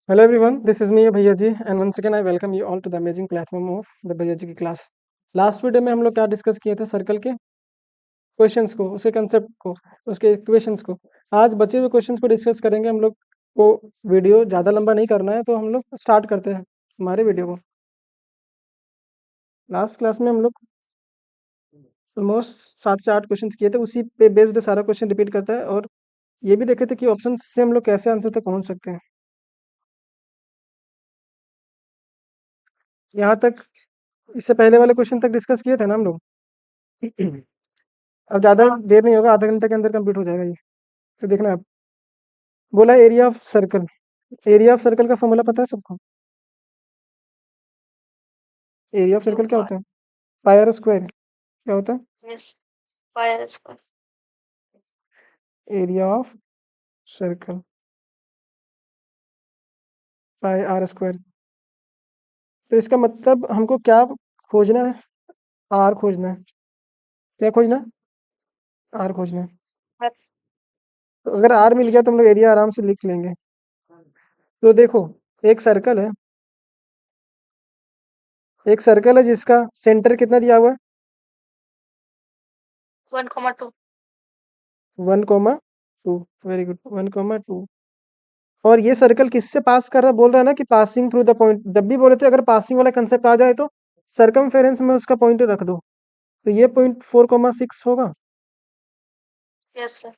Hello everyone, this is me भैया जी and once again I welcome you all to the amazing platform of the भैया जी की class. Last video में हम लोग क्या डिस्कस किए थे? सर्कल के क्वेश्चंस को, उसके कंसेप्ट को, उसके इक्वेशंस को। आज बचे हुए क्वेश्चंस को डिस्कस करेंगे हम लोग को। वीडियो ज़्यादा लंबा नहीं करना है तो हम लोग स्टार्ट करते हैं हमारे वीडियो को। लास्ट क्लास में हम लोग ऑलमोस्ट 7 से 8 क्वेश्चन किए थे, उसी पे बेस्ड सारा क्वेश्चन रिपीट करता है और ये भी देखे थे कि ऑप्शन से हम लोग कैसे आंसर तक पहुँच सकते हैं। यहाँ तक इससे पहले वाले क्वेश्चन तक डिस्कस किए थे ना हम लोग। अब ज़्यादा देर नहीं होगा, आधा घंटे के अंदर कंप्लीट हो जाएगा ये। तो देखना आप, बोला area of circle. Area of circle का फॉर्मूला पता है सबको? एरिया ऑफ सर्कल क्या होता है? Pi r square. क्या होता है? Yes, pi r square. Area of circle pi r square. तो इसका मतलब हमको क्या खोजना है? आर खोजना है। क्या खोजना है? आर खोजना है। But तो अगर आर मिल गया तो हम लोग एरिया आराम से लिख लेंगे। तो देखो, एक सर्कल है, एक सर्कल है जिसका सेंटर कितना दिया हुआ है? 1,2. 1,2। Very good, 1,2। और ये सर्कल किससे पास कर रहा है? बोल रहा है ना कि पासिंग थ्रू द पॉइंट। जब भी बोले थे अगर पासिंग वाला कंसेप्ट आ जाए तो सरकमफेरेंस में उसका पॉइंट रख दो। तो ये पॉइंट 4,6 होगा। Yes, sir.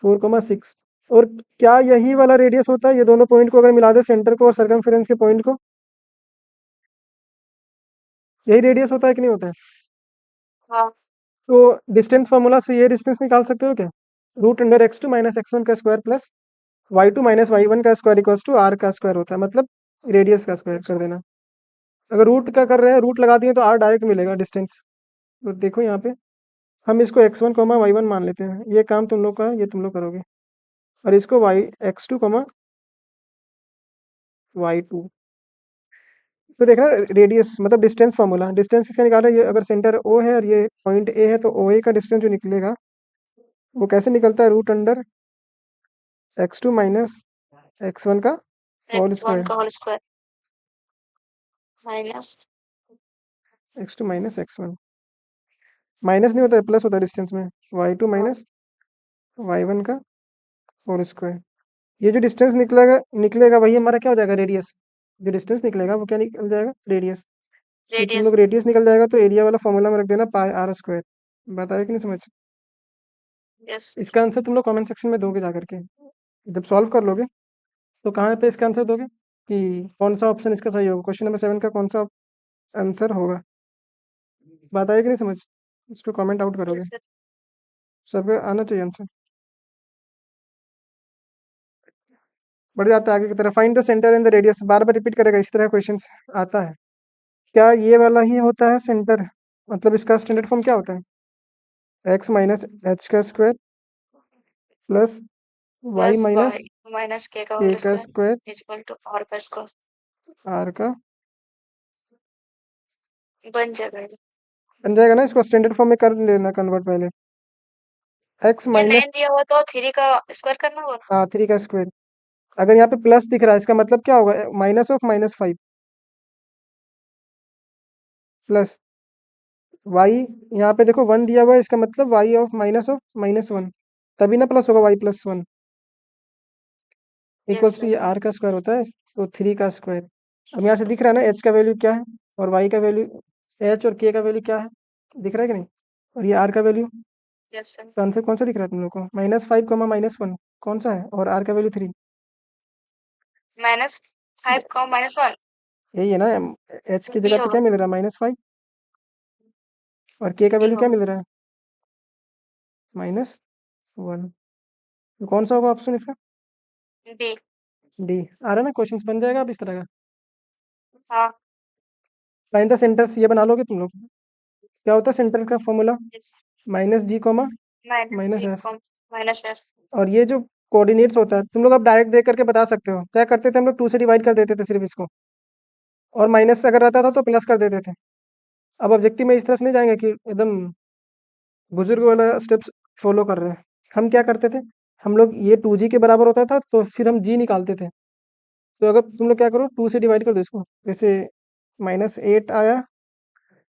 4,6। और क्या यही वाला रेडियस होता है? ये दोनों पॉइंट को अगर मिला दे, सेंटर को और सरकमफेरेंस के पॉइंट को, यही रेडियस होता है कि नहीं होता है? हाँ, तो डिस्टेंस फार्मूला से ये डिस्टेंस निकाल सकते हो क्या? √x2 माइनस x1 का square plus y2 minus y1 का स्क्वायर इक्वल्स टू r का स्क्वायर होता है, मतलब रेडियस का स्क्वायर कर देना। अगर रूट का कर रहे हैं, रूट लगा दिए तो r डायरेक्ट मिलेगा डिस्टेंस। तो देखो यहाँ पे हम इसको x1 कॉमा y1 मान लेते हैं। ये काम तुम लोग का है, ये तुम लोग करोगे। और इसको x2 कॉमा y2। तो देखना, रेडियस मतलब डिस्टेंस फार्मूला, डिस्टेंस किसका निकाल रहा है? ये अगर सेंटर O है और ये पॉइंट A है तो OA का डिस्टेंस जो निकलेगा वो कैसे निकलता है? √x2 माइनस x1 का होल x1 स्क्वायर। का whole square minus x2 minus x1, minus नहीं होता है, प्लस होता है डिस्टेंस में। y2 माइनस y1 का होल स्क्वायर। ये जो डिस्टेंस निकलेगा निकलेगा वही हमारा क्या हो जाएगा? रेडियस। जो डिस्टेंस निकलेगा वो क्या निकल जाएगा? रेडियस। ये तुम radius. लोग रेडियस निकल जाएगा तो एरिया वाला फॉर्मूला में रख देना पाई आर स्क्वायर। बताया कि नहीं समझ? Yes, इसका आंसर तुम लोग कमेंट सेक्शन में दोगे जाकर के। जब सॉल्व कर लोगे तो कहाँ पे इसका आंसर दोगे कि कौन सा ऑप्शन इसका सही होगा, क्वेश्चन नंबर 7 का कौन सा आंसर होगा। बात आई कि नहीं समझ? इसको कमेंट आउट करोगे। yes, sir. सबको आना चाहिए आंसर। बढ़ जाता है आगे की तरफ। Find the centre in the radius, bar bar repeat करेगा, इस तरह क्वेश्चन आता है। क्या ये वाला ही होता है सेंटर? मतलब इसका स्टैंडर्ड फॉर्म क्या होता है? x माइनस एच का square plus y Plus y minus minus k का ए whole का square square is equal to r का square. आर का। बन जाएगा ये। बन जाएगा ना? इसको स्टैंडर्ड फॉर्म में कर लेना कन्वर्ट पहले। x ये 9 माइनस, दिया हुआ तो 3 का स्क्वायर करना होगा। हाँ 3 का स्क्वायर। अगर यहाँ पे प्लस दिख रहा है इसका मतलब क्या होगा? Minus of -5 plus y। यहाँ पे देखो 1 दिया हुआ है, इसका मतलब y ऑफ -1, तभी ना प्लस होगा y+1 Yes, equals to sir. ये r का स्क्वायर होता है तो 3 का स्क्वायर। अब यहाँ से दिख रहा है ना h का वैल्यू क्या है और y का वैल्यू, h और k का वैल्यू क्या है? दिख रहा है कि नहीं? और ये r का वैल्यू। Yes, sir. तो आंसर कौन सा दिख रहा है तुम लोग को? -5 -1 कौन सा है? और r का वैल्यू 3। Minus 5 का -1 यही है ना? h की b जगह पे होगा। क्या मिल रहा है? -5। और k का b वैल्यू क्या होगा। मिल रहा है? -1। तो कौन सा होगा ऑप्शन इसका? b. डी। आ रहा है ना? क्वेश्चन बन जाएगा अब इस तरह का। हाँ. फाइंड द सेंटर्स, ये बना लोगे तुम लोग। क्या होता है सेंटर का formula? Yes. -g comma Minus g -f। minus f. और ये जो कोऑर्डिनेट्स होता है तुम लोग अब डायरेक्ट देख करके बता सकते हो। क्या करते थे हम लोग? 2 से डिवाइड कर देते थे सिर्फ इसको, और माइनस अगर रहता था तो प्लस कर देते थे। अब ऑब्जेक्टिव में इस तरह से नहीं जाएंगे कि एकदम बुजुर्ग वाला स्टेप्स फॉलो कर रहे हैं। हम क्या करते थे? हम लोग ये 2g के बराबर होता था तो फिर हम g निकालते थे। तो अगर तुम लोग क्या करो 2 से डिवाइड कर दो इसको, जैसे -8 आया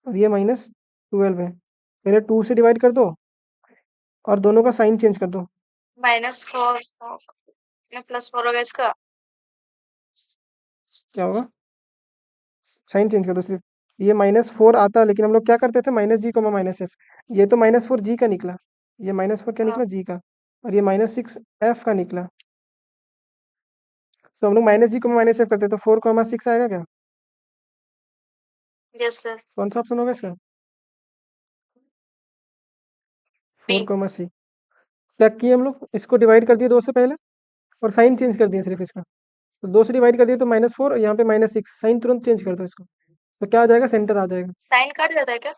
और ये -12 है, पहले 2 से डिवाइड कर दो और दोनों का साइन चेंज कर दो। -4 +4 होगा इसका। क्या होगा? साइन चेंज कर दो सिर्फ। ये -4 आता, लेकिन हम लोग क्या करते थे, -g, -f। ये तो -4g का निकला, ये -4 क्या निकला, g का, और ये -6f का निकला। तो हम लोग -g, -f करते, तो 4, 6 आएगा क्या? Yes sir. कौन सा ऑप्शन होगा इसका? 4, 6। क्या किए हम लोग, इसको डिवाइड कर दिए 2 से पहले और साइन चेंज कर दिए सिर्फ इसका। तो 2 से डिवाइड कर दिए तो -4 और यहाँ पे -6, साइन तुरंत चेंज कर दो इसको, तो क्या आ जाएगा, सेंटर आ जाएगा। साइन कट जाता है क्या?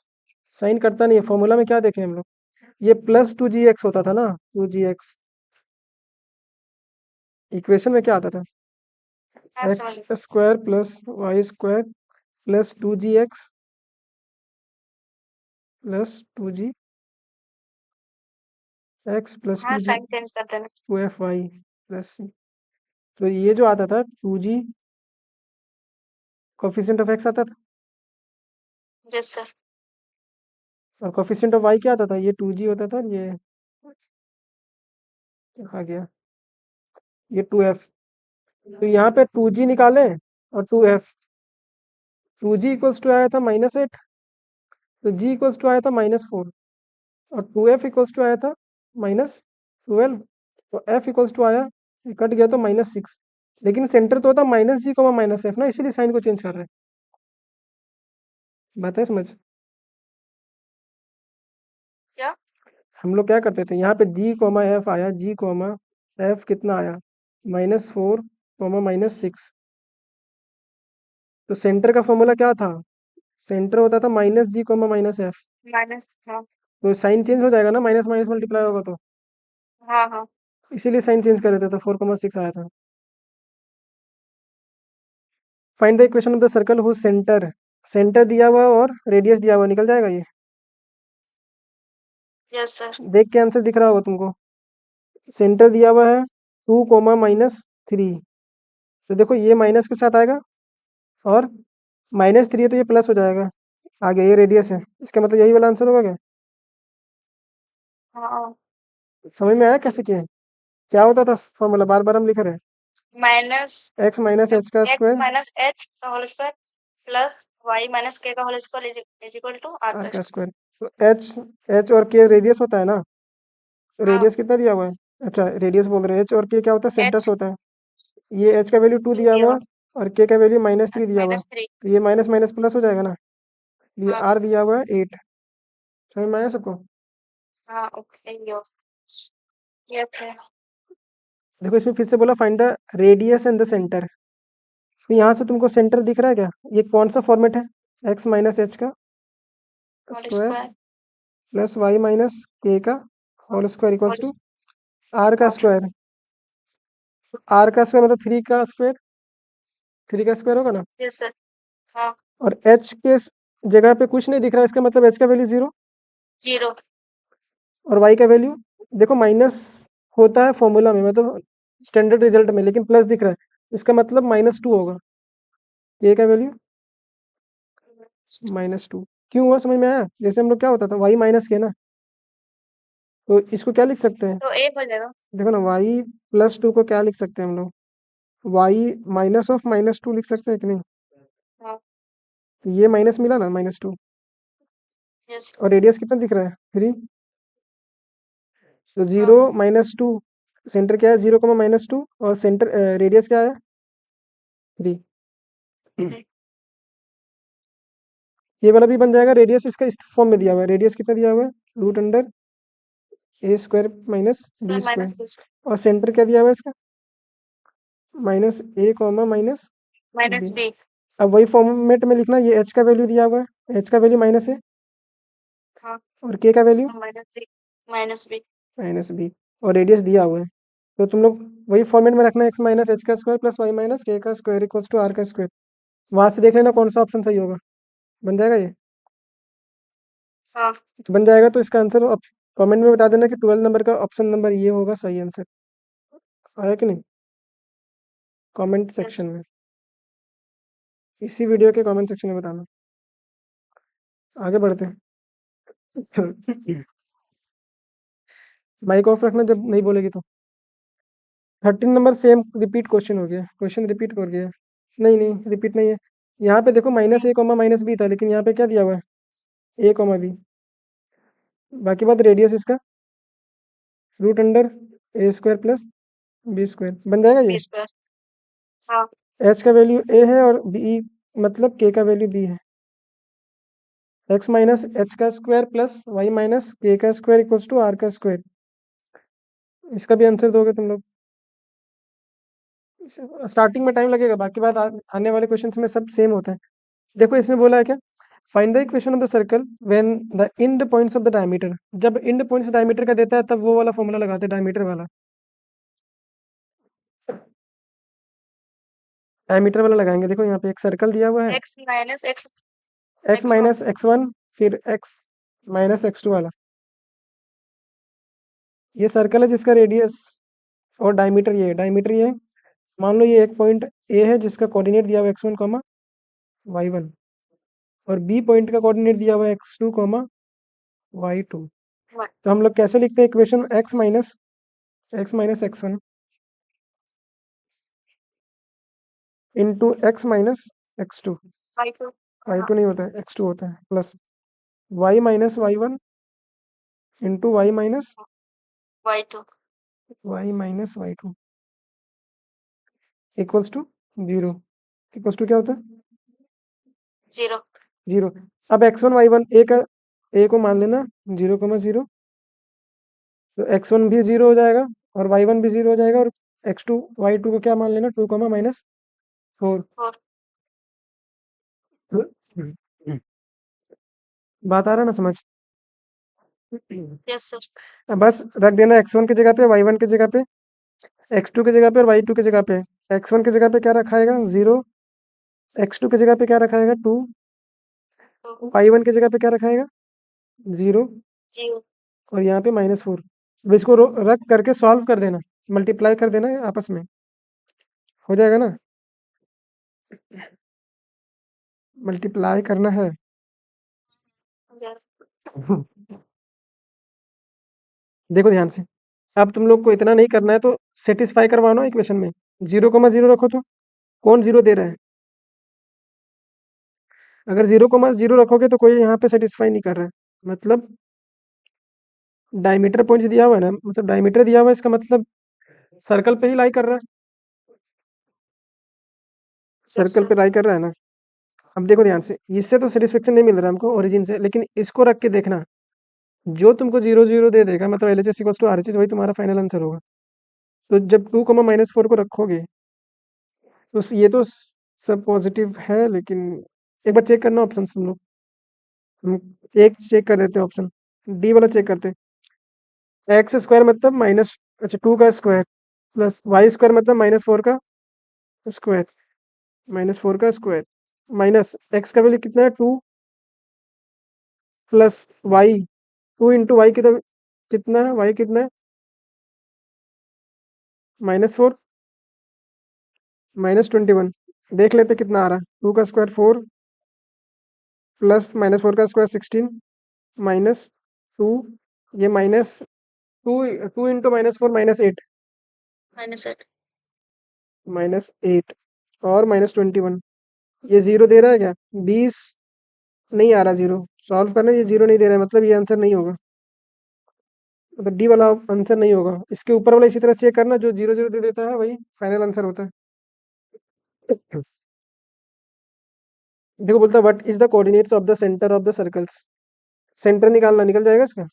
साइन कटता नहीं है, फॉर्मूला में क्या देखे हम लोग, ये +2gx होता था ना, 2gx। इक्वेशन में क्या आता था, हाँ समझ गई। x² + y² + 2gx + 2gx + हाँ साइन चेंज कर देना। 2fy + c। तो ये जो आता था 2g, कोफिशिएंट ऑफ x आता था, यस सर। और कोफिशिएंट ऑफ y क्या आता था, ये 2g होता था, और ये आ गया, ये 2f। तो यहाँ पे 2g निकाले और 2f, 2g इक्वल्स टू आया था -8, तो g इक्वल्स टू आया था -4, और 2f इक्वल्स टू आया था -12, तो f इक्वल्स टू आया, ये कट गया तो -6, लेकिन सेंटर तो होता -g, -f ना, इसीलिए साइन को चेंज कर रहे हैं। बात है समझ? क्या? हम लोग क्या करते थे, यहाँ पे g, f आया, g, f कितना आया, -4, -6, तो सेंटर का फॉर्मूला क्या था, सेंटर होता था -g, -f। माइनस, हाँ। तो साइन चेंज हो जाएगा ना, माइनस माइनस मल्टीप्लाई होगा तो, हाँ हाँ। इसीलिए साइन चेंज कर रहे थे, तो 4, 6 आया था। Find the equation of the circle whose centre, centre दिया हुआ और रेडियस दिया हुआ, निकल जाएगा ये, यस सर। देख के आंसर दिख रहा होगा तुमको। सेंटर दिया हुआ है 2, -3, तो देखो ये माइनस के साथ आएगा, और -3 है तो ये प्लस हो जाएगा, आगे ये रेडियस है, इसका मतलब यही वाला आंसर होगा क्या? हाँ। समझ में आया कैसे किया है? क्या होता था फॉर्मूला, बार बार हम लिख रहे हैं, माइनस x - h का एक्स स्क्वायर माइनस एच का whole square plus y minus k का whole square is equal to r r का का स्क्वायर। स्क्वायर। तो h और k रेडियस होता है ना, तो हाँ। रेडियस कितना दिया हुआ है, अच्छा रेडियस बोल रहे हैं, h और k क्या होता है, सेंटर्स एच होता है। ये h का वैल्यू 2 टू दिया दिया हुआ हुआ। है, और k का वैल्यू -3 दिया हुआ है, -3। तो ये माइनस माइनस प्लस हो जाएगा ना, ये हाँ। r दिया हुआ है 8। समझ में आया सबको? हाँ ओके यो। यस है। देखो इसमें फिर से बोला find the radius and the centre, तो यहाँ से तुमको सेंटर दिख रहा है क्या, ये कौन सा फॉर्मेट है, x - h का whole square square. Plus y - k का whole square equals to r का हाँ। स्क्वायर। r का स्क्वायर मतलब 3 का स्क्वायर, 3 का स्क्वायर होगा ना, यस सर। हाँ। और h के जगह पे कुछ नहीं दिख रहा है, इसका मतलब h का वैल्यू 0, 0। और y का वैल्यू, देखो माइनस होता है फॉर्मूला में, मतलब स्टैंडर्ड रिजल्ट में, लेकिन प्लस दिख रहा है, इसका मतलब -2 होगा, k का वैल्यू -2। क्यों हुआ, समझ में आया? जैसे हम लोग क्या होता था, y - k ना, तो इसको क्या लिख सकते हैं, तो ए हो जाएगा। देखो ना, y +2 को क्या लिख सकते हैं हम लोग, y -2 लिख सकते हैं कि नहीं, हाँ। तो ये माइनस मिला ना, -2, यस। और रेडियस कितना दिख रहा है, 3, तो हाँ। 0 -2, सेंटर क्या है, 0, -2, और सेंटर रेडियस क्या है, 3। ये वाला भी बन जाएगा, रेडियस इसका इस फॉर्म में दिया हुआ है, रेडियस कितना दिया हुआ है, √a² - b², square minus b. और सेंटर क्या दिया हुआ है इसका, -a, -b। Minus B. अब वही फॉर्मेट में लिखना, ये h का वैल्यू दिया हुआ है, h का वैल्यू -a, हाँ। और k का value minus b. Minus b. -b, और रेडियस दिया हुआ है, तो तुम लोग वही फॉर्मेट में रखना, x - h का स्क्वायर प्लस y - k का स्क्वायर इक्वल्स टू r का स्क्वायर, वहां से देख लेना कौन सा ऑप्शन सही होगा, बन जाएगा ये, हाँ। तो बन जाएगा, तो इसका आंसर कमेंट में बता देना कि 12 नंबर का ऑप्शन नंबर ये होगा सही आंसर, आया कि नहीं? कमेंट सेक्शन में, इसी वीडियो के कमेंट सेक्शन में बताना। आगे बढ़ते हैं। माइक ऑफ रखना जब नहीं बोलेगी तो। 13 नंबर सेम रिपीट क्वेश्चन हो गया, क्वेश्चन रिपीट हो गया। नहीं रिपीट नहीं है। यहाँ पे देखो माइनस ए कॉमा माइनस बी था, लेकिन यहाँ पे क्या दिया हुआ है, ए कॉमा बी। बाकी बात रेडियस इसका root under a square plus b square बन जाएगा ये। B square. हाँ एच का वैल्यू ए है और बी मतलब के का वैल्यू बी है। एक्स माइनस एच का square plus y minus k का स्क्वायर इक्वल्स टू आर का स्क्वायर। इसका भी आंसर दोगे तुम लोग। स्टार्टिंग में टाइम लगेगा, बाकी बात आने वाले क्वेश्चंस में सब सेम होता है। देखो इसमें बोला है क्या, find the equation of the circle when the end points of the diameter. जब इंड पॉइंट्स डायमीटर का देता है तब वो वाला फॉर्मूला लगाते हैं, डायमीटर वाला। डायमीटर वाला लगाएंगे। देखो यहाँ पे एक सर्कल दिया हुआ है, x minus x x x minus x one फिर एक्स माइनस एक्स टू वाला। ये सर्कल है जिसका रेडियस और डायमीटर ये है, डायमीटर ये है। मान लो ये एक पॉइंट ए है जिसका कोऑर्डिनेट दिया हुआ है x one comma y one, और बी पॉइंट का कोऑर्डिनेट दिया हुआ है x two comma y two. तो हम लोग कैसे लिखते हैं equation, x minus x one into x minus x two. Y two y two नहीं होता है, एक्स टू होता है, plus y minus y one into y two y minus y two equals to zero. Equals to क्या होता है, zero. Zero. अब x one Y one ए को मान लेना 0,0, तो एक्स वन भी जीरो हो जाएगा और वाई वन भी जीरो हो जाएगा, और एक्स टू वाई टू को क्या मान लेना, 2,-4। फोर। बात आ रहा ना समझ। Yes sir. अब बस रख देना एक्स वन की जगह पे, वाई वन की जगह पे, एक्स टू की जगह पे और वाई टू की जगह पे। एक्स वन की जगह पे क्या रखाएगा, 0। एक्स टू की जगह पे क्या रखाएगा, 2। टू वाई वन की जगह पे क्या रखाएगा, 0। जीरो। और यहाँ पे -4। अब इसको रख करके सॉल्व कर देना, मल्टीप्लाई कर देना आपस में, हो जाएगा ना। मल्टीप्लाई करना है। देखो ध्यान से, अब तुम लोग को इतना नहीं करना है, तो सेटिस्फाई करवाना इक्वेशन में 0,0 रखो तो कौन जीरो दे रहा है। अगर 0,0 रखोगे तो कोई यहाँ पे सेटिस्फाई नहीं कर रहा है, मतलब डायमीटर पॉइंट दिया हुआ है ना, मतलब डायमीटर दिया हुआ है, इसका मतलब सर्कल पे ही लाई कर रहा है, यस सर्कल सर। पे लाई कर रहा है ना। अब देखो ध्यान से, इससे तो सेटिस्फेक्शन नहीं मिल रहा है हमको ओरिजिन से, लेकिन इसको रख के देखना, जो तुमको 0,0 दे देगा, मतलब LHS इक्वल्स टू RHS, वही तुम्हारा फाइनल आंसर होगा। तो जब 2,-4 को रखोगे तो ये तो सब पॉजिटिव है, लेकिन एक बार चेक करना ऑप्शन तुम लोग। हम एक चेक कर देते हैं, ऑप्शन डी वाला चेक करते हैं। एक्स स्क्वायर मतलब माइनस, अच्छा 2 का स्क्वायर प्लस वाई स्क्वायर मतलब -4 का स्क्वायर, -4 का स्क्वायर माइनस एक्स का वैल्यू कितना है, 2 प्लस वाई, 2 इंटू वाई कितना है, वाई कितना है, -4 -21। देख लेते कितना आ रहा है, 2 का स्क्वायर 4 प्लस -4 का स्क्वायर 16 -2, ये -2, 2 इंटू -4 -8, -8। -8 और -21। ये 0 दे रहा है क्या, 20 नहीं आ रहा 0, सॉल्व करना, ये 0 नहीं दे रहा है, मतलब ये आंसर नहीं होगा, मतलब डी वाला आंसर नहीं होगा। इसके ऊपर वाला इसी तरह चेक करना, जो 0,0 दे देता है वही फाइनल आंसर होता है। देखो बोलता है what is the coordinates of the centre of the circles. Centre निकालना, निकल जाएगा इसका।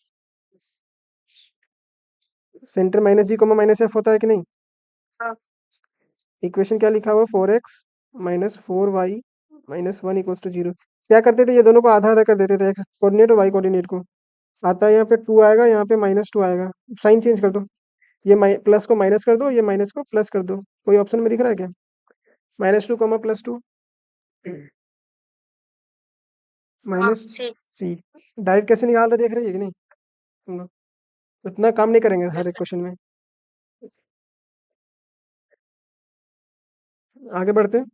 सेंटर -g, -f होता है कि नहीं। हाँ। इक्वेशन क्या लिखा हुआ है, 4x -4y -1 इक्वल्स टू 0। क्या करते थे, ये दोनों को आधा आधा कर देते थे, एक्स कोऑर्डिनेट और वाई कोऑर्डिनेट को। आता है यहाँ पे 2 आएगा, यहाँ पे -2 आएगा, साइन चेंज कर दो, ये प्लस को माइनस कर दो, ये माइनस को प्लस कर दो। कोई ऑप्शन में दिख रहा है क्या, -2 +2 हाँ माइनस सी। सी। डायरेक्ट कैसे निकाल रहे, देख रही है कि नहीं तुम लोग। इतना काम नहीं करेंगे हर यस एक सर। क्वेश्चन में। आगे बढ़ते हैं।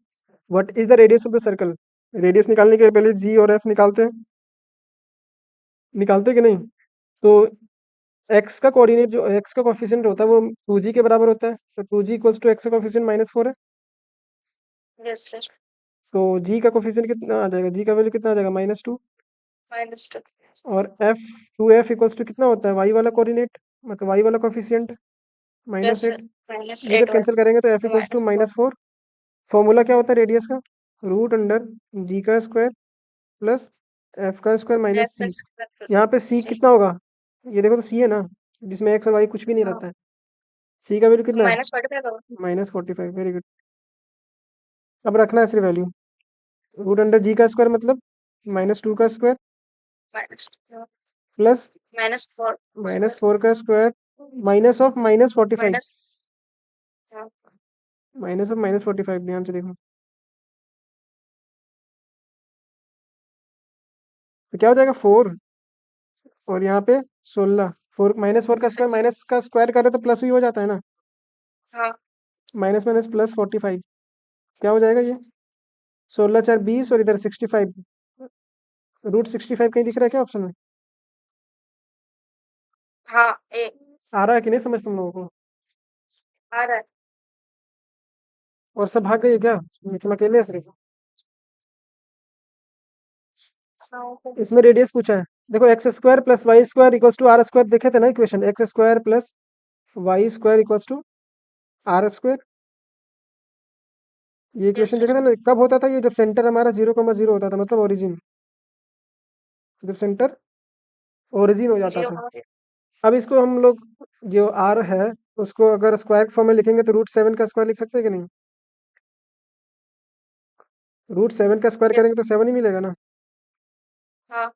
What is the radius of the circle? Radius निकालने के पहले जी और एफ निकालते हैं, निकालते कि नहीं? तो एक्स का कोऑर्डिनेट जो एक्स का कोफिशिएंट होता है वो 2g के बराबर होता है, तो 2g इक्वल्स टू एक्स का कोफिशिएंट -4 है। Yes sir. तो जी का कोफिशिएंट कितना आ जाएगा? जी का वैल्यू कितना आ जाएगा? -2। -2। और एफ 2f इक्वल्स टू कितना होता है? वाई वाला कोऑर्डिनेट, मतलब वाई वाला कोफिशिएंट यस सर। -8। ये जब -8 कैंसिल करेंगे तो एफ इक्वल्स टू -4। -4। फॉर्मूला क्या होता है रेडियस का? रूट अंडर जी का स्क्वायर प्लस एफ का स्क्वायर माइनस सी। यहाँ पे सी सी। कितना होगा? ये देखो तो सी है ना, जिसमें एक्स और वाई कुछ भी नहीं हाँ, रहता है। सी का वैल्यू कितना है? -45 होगा। -45। Very good. अब रखना है सिर्फ वैल्यू। रूट अंडर जी का स्क्वायर मतलब -2 का स्क्वायर -2 प्लस -4 -4 का स्क्वायर माइनस ऑफ -45। माइनस। हाँ, माइनस ऑफ -45, ध्यान से देखो तो क्या हो जाएगा? 4 और यहाँ पे 16। 4 -4 का स्क्वायर 6। माइनस का स्क्वायर करे तो प्लस ही हो जाता है ना। हाँ, माइनस माइनस प्लस 45 क्या हो जाएगा ये? 16 4 20 और इधर 65। √65 कहीं दिख रहा है क्या ऑप्शन में? हाँ, ए आ रहा है कि नहीं समझ तुम लोगों को? आ रहा है। और सब भाग गए क्या? ये तुम अकेले है सिर्फ? हाँ, इसमें रेडियस पूछा है। देखो x square plus y square equals to r square, देखे थे ना equation? X square plus y square equals to r square. ये यस इक्वेशन सर। देखा था ना? कब होता था ये? जब सेंटर हमारा 0,0 होता था, मतलब ओरिजिन, जब सेंटर ओरिजिन हो जाता था। 0,0। अब इसको हम लोग जो आर है उसको अगर स्क्वायर फॉर्म में लिखेंगे तो √7 का स्क्वायर लिख सकते हैं कि नहीं? √7 का स्क्वायर यस। करेंगे तो 7 ही मिलेगा ना। हाँ,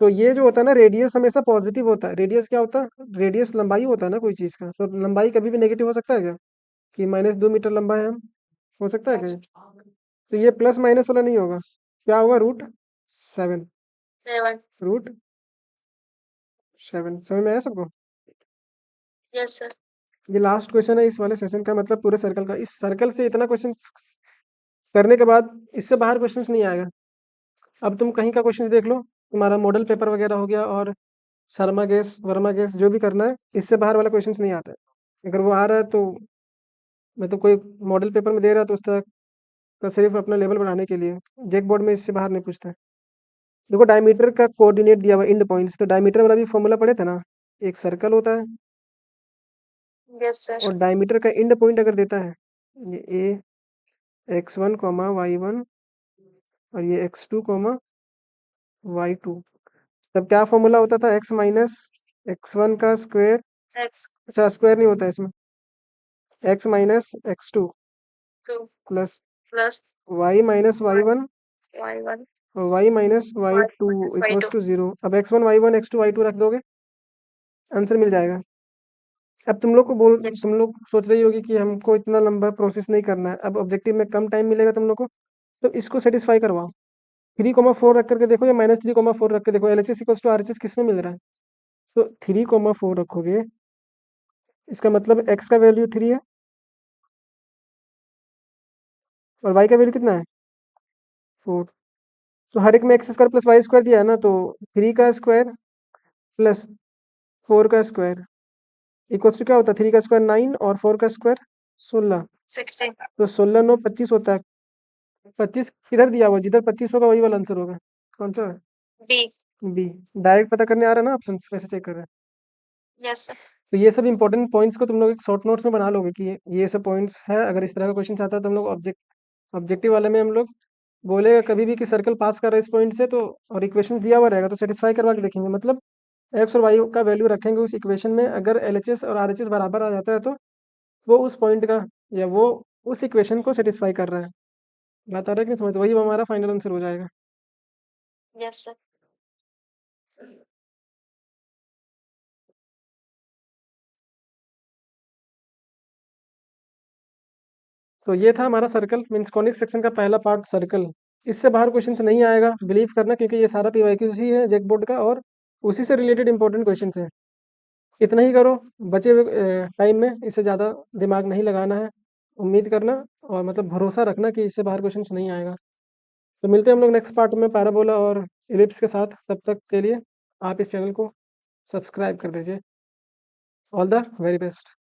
तो ये जो होता है ना, रेडियस हमेशा पॉजिटिव होता है। रेडियस क्या होता है? रेडियस लंबाई होता है ना कोई चीज का, तो लंबाई कभी भी नेगेटिव हो सकता है क्या? कि -2 मीटर लंबा है हम, हो सकता है क्या ये? तो ये प्लस माइनस वाला नहीं होगा, क्या होगा? √7। 7। √7 समझ में आया सबको? Yes sir. ये लास्ट क्वेश्चन है इस वाले सेशन का, मतलब पूरे सर्कल का। इस सर्कल से इतना क्वेश्चन करने के बाद इससे बाहर क्वेश्चंस नहीं आएगा। अब तुम कहीं का क्वेश्चंस देख लो, तुम्हारा मॉडल पेपर वगैरह हो गया और शर्मा गैस वर्मा गैस जो भी करना है, इससे बाहर वाला क्वेश्चंस नहीं आता है। अगर वो आ रहा है तो मैं तो कोई मॉडल पेपर में दे रहा है तो उस तरह का सिर्फ अपना लेवल बढ़ाने के लिए, जेक बोर्ड में इससे बाहर नहीं पूछता है। देखो डायमीटर का कोऑर्डिनेट दिया हुआ इंड पॉइंट्स, तो डायमीटर वाला भी फॉर्मूला पढ़े थे ना? एक सर्कल होता है यस सर। और डायमीटर का इंड पॉइंट अगर देता है, ये ए x1 y1 और ये x2 y2, तब क्या फॉर्मूला होता था? x माइनस x1 का स्क्वायर, x अच्छा स्क्वायर नहीं होता है इसमें, x minus x2 2 plus plus y minus y1 y1 और y minus y y2 minus equals y2। To 0। अब x1 y1 x2 y2 रख दोगे, आंसर मिल जाएगा। अब यस। तुम लोग सोच रही होगी कि हमको इतना लंबा प्रोसेस नहीं करना है, अब ऑब्जेक्टिव में कम टाइम मिलेगा तुम लोग को, तो इसको सेटिस्फाई करवाओ। 3,4 रख करके देखो या -3,4 रख के देखो, LHS इक्वल्स टू RHS किस में मिल रहा है? तो 3,4 रखोगे, इसका मतलब x का वैल्यू 3 है और y का वैल्यू कितना है? 4। तो हर एक में x square plus y square दिया है ना, तो 3 का स्क्वायर प्लस 4 का स्क्वायर इक्वल्स टू क्या होता है? 3 का स्क्वायर 9 और 4 का स्क्वायर 16। 16। तो 16 9 25 होता है। 25 किधर दिया हुआ? जिधर 25 होगा वही वाला आंसर होगा। कौन सा? बी। बी। डायरेक्ट पता करने आ रहा है ना ऑप्शन, कैसे चेक कर रहे हैं? Yes sir. तो ये सब इंपॉर्टेंट पॉइंट्स को तुम लोग एक शॉर्ट नोट्स में बना लोगे कि ये सब पॉइंट्स है। अगर इस तरह का क्वेश्चन आता है तो हम लोग ऑब्जेक्टिव वाले में हम लोग बोलेगा कभी भी कि सर्कल पास कर रहा है इस पॉइंट से, तो और इक्वेशन दिया हुआ रहेगा तो सेटिस्फाई करवा के देखेंगे, मतलब एक्स और वाई का वैल्यू रखेंगे उस इक्वेशन में, अगर LHS और RHS बराबर आ जाता है तो वो उस पॉइंट का या वो उस इक्वेशन को सेटिस्फाई कर रहा है। बात आ रहा है कि नहीं समझ? वही हमारा फाइनल आंसर हो जाएगा। Yes sir. तो ये था हमारा सर्कल मीन्स कॉनिक सेक्शन का पहला पार्ट सर्कल। इससे बाहर क्वेश्चन नहीं आएगा, बिलीव करना, क्योंकि ये सारा PYQs ही है जेक बोर्ड का और उसी से रिलेटेड इंपॉर्टेंट क्वेश्चन है। इतना ही करो बचे हुए टाइम में, इससे ज़्यादा दिमाग नहीं लगाना है। उम्मीद करना और मतलब भरोसा रखना कि इससे बाहर क्वेश्चन नहीं आएगा। तो मिलते हैं हम लोग नेक्स्ट पार्ट में पैराबोला और इलिप्स के साथ। तब तक के लिए आप इस चैनल को सब्सक्राइब कर दीजिए। All the very best.